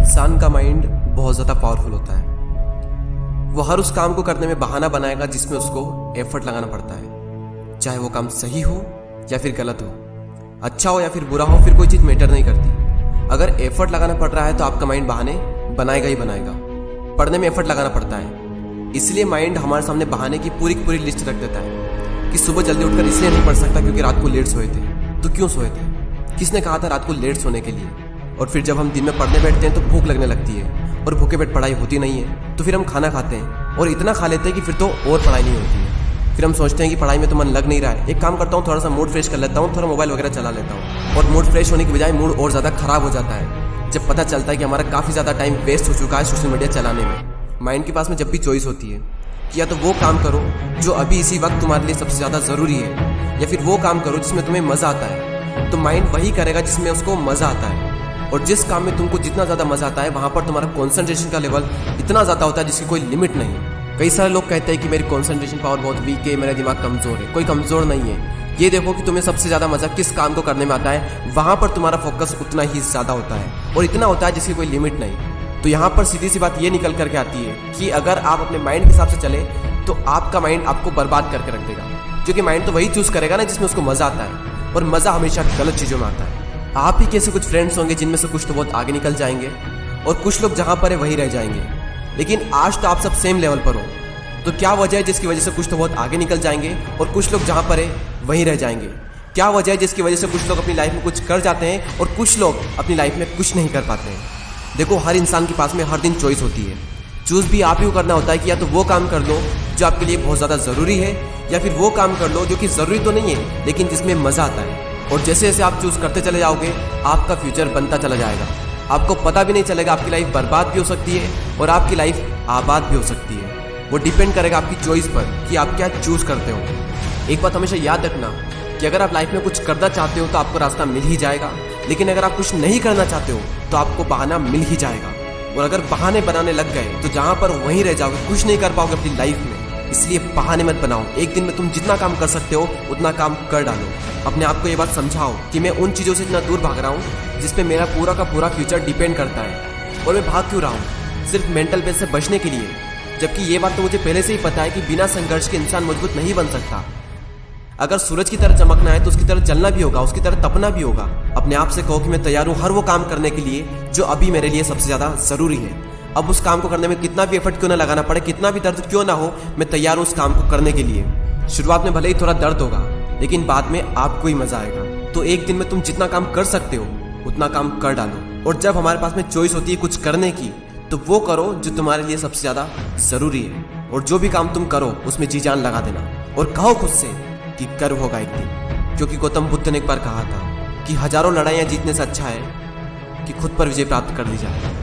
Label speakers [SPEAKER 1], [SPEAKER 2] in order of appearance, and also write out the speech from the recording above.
[SPEAKER 1] इंसान का माइंड बहुत ज़्यादा पावरफुल होता है। वो हर उस काम को करने में बहाना बनाएगा जिसमें उसको एफर्ट लगाना पड़ता है, चाहे वो काम सही हो या फिर गलत हो, अच्छा हो या फिर बुरा हो, फिर कोई चीज़ मैटर नहीं करती। अगर एफर्ट लगाना पड़ रहा है तो आपका माइंड बहाने बनाएगा ही बनाएगा। पढ़ने में एफर्ट लगाना पड़ता है, इसलिए माइंड हमारे सामने बहाने की पूरी लिस्ट रख देता है कि सुबह जल्दी उठकर इसलिए नहीं पढ़ सकता क्योंकि रात को लेट सोए थे। तो क्यों सोए थे? किसने कहा था रात को लेट सोने के लिए? और फिर जब हम दिन में पढ़ने बैठते हैं तो भूख लगने लगती है और भूखे पेट पढ़ाई होती नहीं है, तो फिर हम खाना खाते हैं और इतना खा लेते हैं कि फिर तो और पढ़ाई नहीं होती है। फिर हम सोचते हैं कि पढ़ाई में तो मन लग नहीं रहा है, एक काम करता हूँ, थोड़ा सा मूड फ्रेश कर लेता हूँ, थोड़ा मोबाइल वगैरह चला लेता हूँ। और मूड फ्रेश होने की बजाय मूड और ज़्यादा खराब हो जाता है जब पता चलता है कि हमारा काफ़ी ज़्यादा टाइम वेस्ट हो चुका है सोशल मीडिया चलाने में। माइंड के पास में जब भी चॉइस होती है कि या तो वो काम करो जो अभी इसी वक्त तुम्हारे लिए सबसे ज़्यादा ज़रूरी है, या फिर वो काम करो जिसमें तुम्हें मज़ा आता है, तो माइंड वही करेगा जिसमें उसको मज़ा आता है। और जिस काम में तुमको जितना ज़्यादा मज़ा आता है वहाँ पर तुम्हारा कॉन्सेंट्रेशन का लेवल इतना ज़्यादा होता है जिसकी कोई लिमिट नहीं। कई सारे लोग कहते हैं कि मेरी कॉन्सेंट्रेशन पावर बहुत वीक है, मेरा दिमाग कमज़ोर है। कोई कमज़ोर नहीं है। ये देखो कि तुम्हें सबसे ज़्यादा मज़ा किस काम को करने में आता है, वहाँ पर तुम्हारा फोकस उतना ही ज़्यादा होता है और इतना होता है जिसकी कोई लिमिट नहीं। तो यहाँ पर सीधी सी बात ये निकल करके आती है कि अगर आप अपने माइंड के हिसाब से चले तो आपका माइंड आपको बर्बाद करके रख देगा, क्योंकि माइंड तो वही चूज़ करेगा ना जिसमें उसको मज़ा आता है, और मज़ा हमेशा गलत चीज़ों में आता है। आप ही कैसे कुछ फ्रेंड्स होंगे जिनमें से कुछ तो बहुत आगे निकल जाएंगे और कुछ लोग जहाँ पर है वहीं रह जाएंगे। लेकिन आज तो आप सब सेम लेवल पर हो, तो क्या वजह है जिसकी वजह से कुछ तो बहुत आगे निकल जाएंगे और कुछ लोग जहाँ पर है वहीं रह जाएंगे? क्या वजह है जिसकी वजह से कुछ लोग अपनी लाइफ में कुछ कर जाते हैं और कुछ लोग अपनी लाइफ में कुछ नहीं कर पाते हैं? देखो, हर इंसान के पास में हर दिन चॉइस होती है। चूज़ भी आप ही को करना होता है कि या तो वो काम कर लो जो आपके लिए बहुत ज़्यादा ज़रूरी है, या फिर वो काम कर लो जो कि ज़रूरी तो नहीं है लेकिन जिसमें मज़ा आता है। और जैसे जैसे आप चूज़ करते चले जाओगे आपका फ्यूचर बनता चला जाएगा। आपको पता भी नहीं चलेगा, आपकी लाइफ बर्बाद भी हो सकती है और आपकी लाइफ आबाद भी हो सकती है। वो डिपेंड करेगा आपकी चॉइस पर कि आप क्या चूज़ करते हो। एक बात हमेशा याद रखना कि अगर आप लाइफ में कुछ करना चाहते हो तो आपको रास्ता मिल ही जाएगा, लेकिन अगर आप कुछ नहीं करना चाहते हो तो आपको बहाना मिल ही जाएगा। और अगर बहाने बनाने लग गए तो जहाँ पर वहीं रह जाओगे, कुछ नहीं कर पाओगे अपनी लाइफ में। इसलिए बहाने मत बनाओ। एक दिन में तुम जितना काम कर सकते हो उतना काम कर डालो। अपने आप को ये बात समझाओ कि मैं उन चीज़ों से इतना दूर भाग रहा हूँ जिस पे मेरा पूरा का पूरा फ्यूचर डिपेंड करता है, और मैं भाग क्यों रहा हूँ? सिर्फ मेंटल पेस से बचने के लिए। जबकि ये बात तो मुझे पहले से ही पता है कि बिना संघर्ष के इंसान मजबूत नहीं बन सकता। अगर सूरज की तरह चमकना है तो उसकी तरह जलना भी होगा, उसकी तरह तपना भी होगा। अपने आप से कहो कि मैं तैयार हूँ हर वो काम करने के लिए जो अभी मेरे लिए सबसे ज़्यादा ज़रूरी है। अब उस काम को करने में कितना भी एफर्ट क्यों ना लगाना पड़े, कितना भी दर्द क्यों ना हो, मैं तैयार हूँ उस काम को करने के लिए। शुरुआत में भले ही थोड़ा दर्द होगा लेकिन बाद में आपको ही मजा आएगा। तो एक दिन में तुम जितना काम कर सकते हो उतना काम कर डालो। और जब हमारे पास में चॉइस होती है कुछ करने की, तो वो करो जो तुम्हारे लिए सबसे ज़्यादा ज़रूरी है। और जो भी काम तुम करो उसमें जी जान लगा देना और कहो खुद से कि गर्व होगा एक दिन। क्योंकि गौतम बुद्ध ने एक बार कहा था कि हजारों लड़ाइयाँ जीतने से अच्छा है कि खुद पर विजय प्राप्त कर ली जाए।